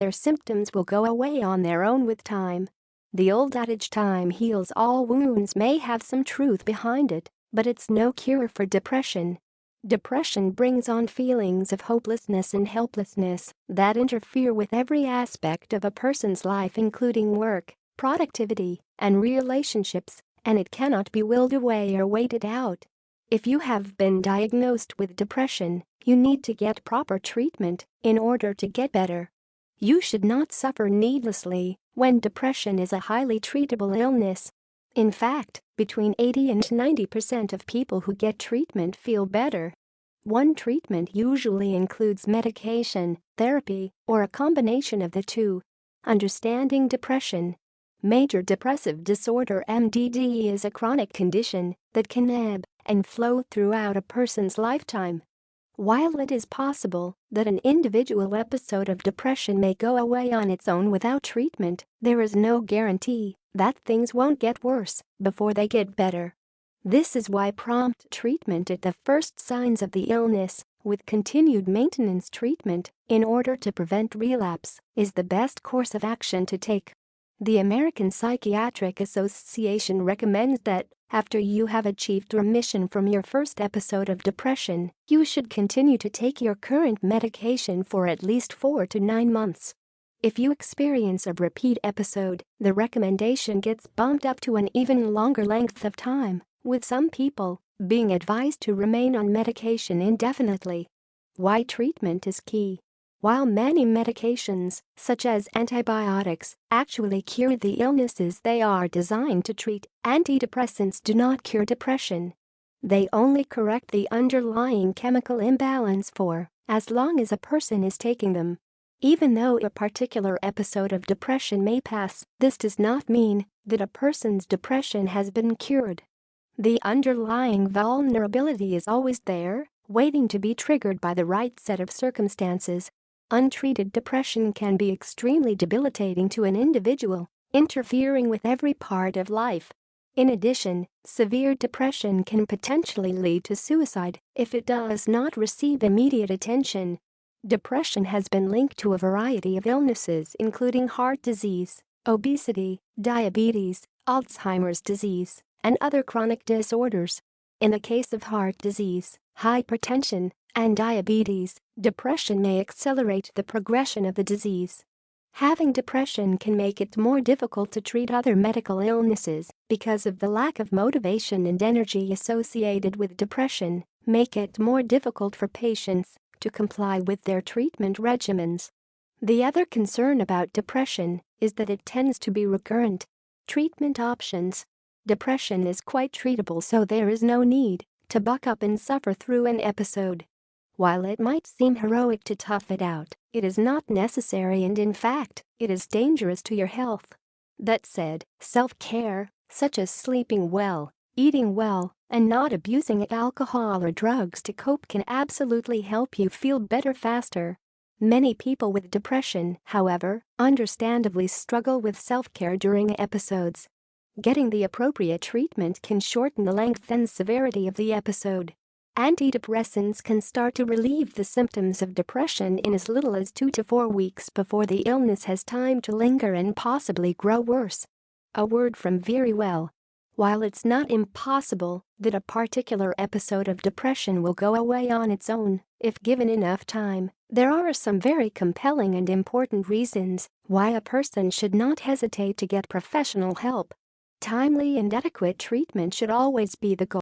their symptoms will go away on their own with time. The old adage "time heals all wounds" may have some truth behind it, but it's no cure for depression. Depression brings on feelings of hopelessness and helplessness that interfere with every aspect of a person's life, including work, productivity, and relationships, and it cannot be willed away or waited out. If you have been diagnosed with depression, you need to get proper treatment in order to get better. You should not suffer needlessly when depression is a highly treatable illness. In fact, between 80 and 90% of people who get treatment feel better. One treatment usually includes medication, therapy, or a combination of the two. Understanding depression. Major depressive disorder (MDD) is a chronic condition that can ebb and flow throughout a person's lifetime. While it is possible that an individual episode of depression may go away on its own without treatment, there is no guarantee that things won't get worse before they get better. This is why prompt treatment at the first signs of the illness, with continued maintenance treatment in order to prevent relapse, is the best course of action to take. The American Psychiatric Association recommends that, after you have achieved remission from your first episode of depression, you should continue to take your current medication for at least 4 to 9 months. If you experience a repeat episode, the recommendation gets bumped up to an even longer length of time, with some people being advised to remain on medication indefinitely. Why treatment is key. While many medications, such as antibiotics, actually cure the illnesses they are designed to treat, antidepressants do not cure depression. They only correct the underlying chemical imbalance for as long as a person is taking them. Even though a particular episode of depression may pass, this does not mean that a person's depression has been cured. The underlying vulnerability is always there, waiting to be triggered by the right set of circumstances. Untreated depression can be extremely debilitating to an individual, interfering with every part of life. In addition, severe depression can potentially lead to suicide if it does not receive immediate attention. Depression has been linked to a variety of illnesses including heart disease, obesity, diabetes, Alzheimer's disease, and other chronic disorders. In the case of heart disease, hypertension, and diabetes, depression may accelerate the progression of the disease. Having depression can make it more difficult to treat other medical illnesses because of the lack of motivation and energy associated with depression, make it more difficult for patients to comply with their treatment regimens. The other concern about depression is that it tends to be recurrent. Treatment options. Depression is quite treatable, so there is no need to buck up and suffer through an episode. While it might seem heroic to tough it out, it is not necessary, and in fact, it is dangerous to your health. That said, self-care, such as sleeping well, eating well, and not abusing alcohol or drugs to cope can absolutely help you feel better faster. Many people with depression, however, understandably struggle with self-care during episodes. Getting the appropriate treatment can shorten the length and severity of the episode. Antidepressants can start to relieve the symptoms of depression in as little as 2 to 4 weeks before the illness has time to linger and possibly grow worse. A word from Very Well. While it's not impossible that a particular episode of depression will go away on its own, if given enough time, there are some very compelling and important reasons why a person should not hesitate to get professional help. Timely and adequate treatment should always be the goal.